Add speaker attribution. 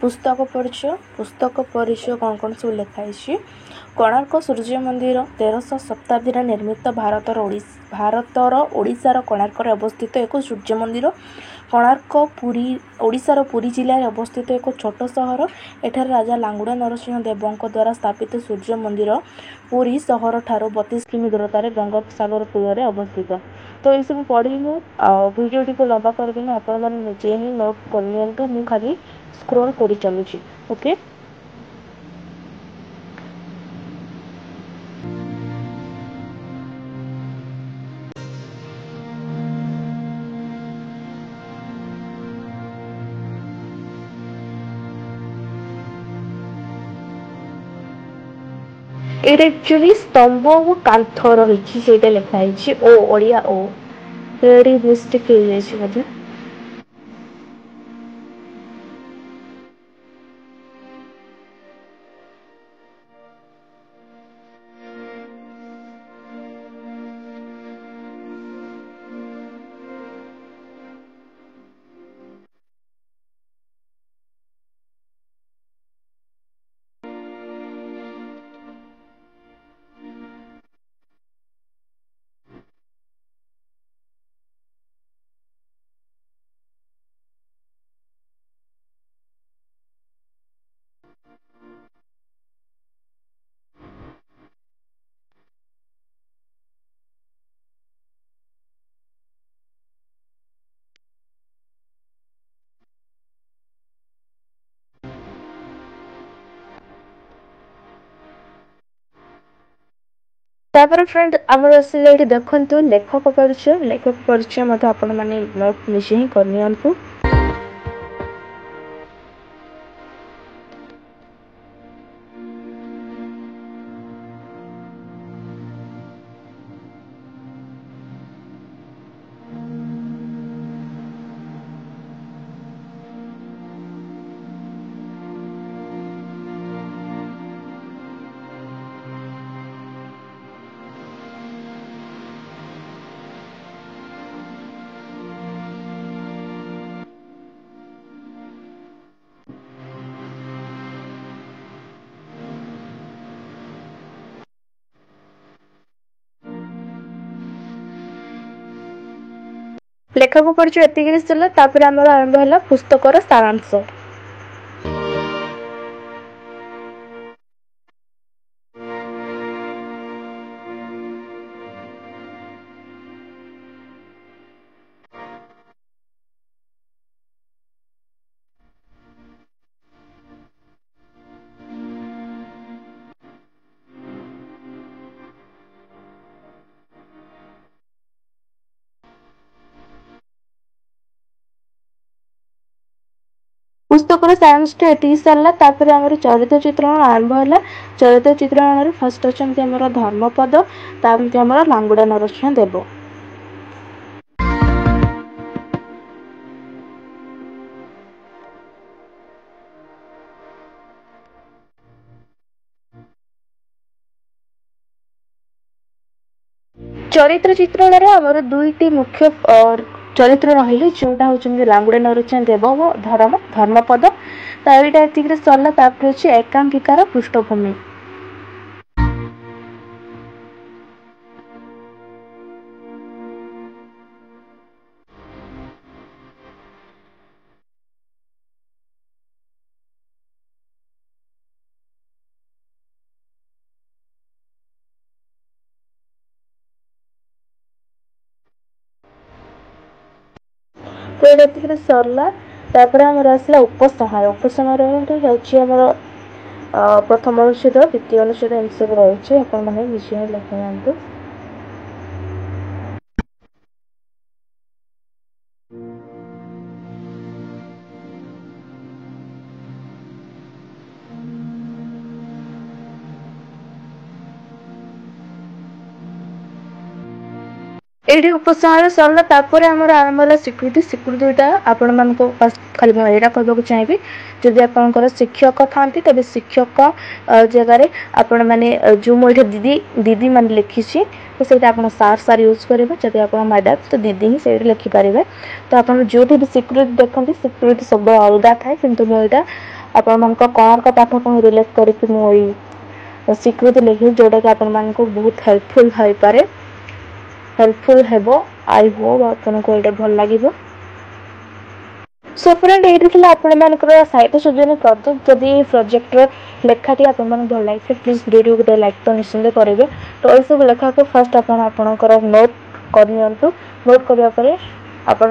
Speaker 1: पुस्तक परिचय कौन कौन सब लिखाई। कोणार्क सूर्य मंदिर 1300 शताब्दी निर्मित भारतर ओडिशार कोणार्क अवस्थित एक सूर्य मंदिर। कोणार्क ओडिशार पुरी जिले में अवस्थित एक छोट सहर। एठार राजा लांगुड़ा नरसिंह देवों द्वारा स्थापित सूर्य मंदिर पुरी सहर ठारो 32 किमी दूरतार बंगोपसागर कूल अवस्थित। तो ये सब पढ़ी वीडियो को लंबा करके आपजे ही नोट कर मुझे खाली स्क्रोल कर चलुची। ओके, এটা एक्चुअली स्तंभ और कांथ रही से लिखाई ओ ओडिया ओ मिस्टेक हो तापर फ्रेंड आमर आसिले देखु लेखक परिचय मत आपण माने नोट निश्चय ही करनी हमको। लेखक परिचय एतिक चला तापर आमर आरंभ है पुस्तकर सारांश। पुस्तकर सारांश एति सरला तापर आमर चरित्र चित्रण आरंभ है। चरित्र चित्रण फर्स्ट अच्छा धर्मपद तापर लांगुड़ा नरसिंह देव। चरित्र चित्रण आमर दुईटी मुख्य चरित्र रही जोटा हूँ लांगुड़ा नरसिंह देव और धर्मपद। ताईटा एतिक सरला तापर होची एकांकिकार पृष्ठभूमि। तो ये सरला तापर आमर आसला उपसंहार। उपसंहार होमर प्रथम अनुच्छेद द्वितीय अनुच्छेद एम सब रही है विषय लिखा। ये उपसंहार सरला तापर आमर आरंभ है स्वीकृतिटा आपण मान खाली यहाँ कहूँ चाहिए जदि आपंकर शिक्षक था तेज शिक्षक जगार आपण मैंने जो मुझे दीदी दीदी मान लिखी तो सही आप सार यूज करेंगे। जब आप मैडम तो दीदी ही से लिखिपारे। तो आप जो भी स्वीकृति देखते स्वीकृति सब अलग थाए कि मुझा ଆପଣମାନଙ୍କ କୋଣାର୍କ ପାଠକୁ ରିଲେଟ୍ କରିକି ମୁଁ ଏଇ ସ୍ୱୀକୃତି ଲେଖିଛି, ଯେଉଁଟାକି ଆପଣମାନଙ୍କୁ ବହୁତ ହେଲ୍ପଫୁଲ୍ ହେବ। ଆଇ ହୋପ୍ ଆପଣଙ୍କୁ ଏଇଟା ଭଲ ଲାଗିବ। ସୋ ଫ୍ରେଣ୍ଡ, ଏଇଠି ଥିଲା ଆପଣମାନଙ୍କର ସାହିତ୍ୟ ସୃଜନୀ ପ୍ରୋଜେକ୍ଟ। ଯଦି ପ୍ରୋଜେକ୍ଟର ଲେଖାଟି ଆପଣମାନଙ୍କୁ ଭଲ ଲାଗିছে ପ୍ଲିଜ୍ ଭିଡ଼ିଓ ଗୋଟେ ଲାଇକ୍ ତ ନିଶ୍ଚିନ୍ତ କରିବେ। ତ ଏସବୁ ଲେଖାକୁ ଫାର୍ଷ୍ଟ ଆପଣଙ୍କର ନୋଟ୍ କରିନିଅନ୍ତୁ। ନୋଟ୍ କରିବା ପରେ ଆପଣ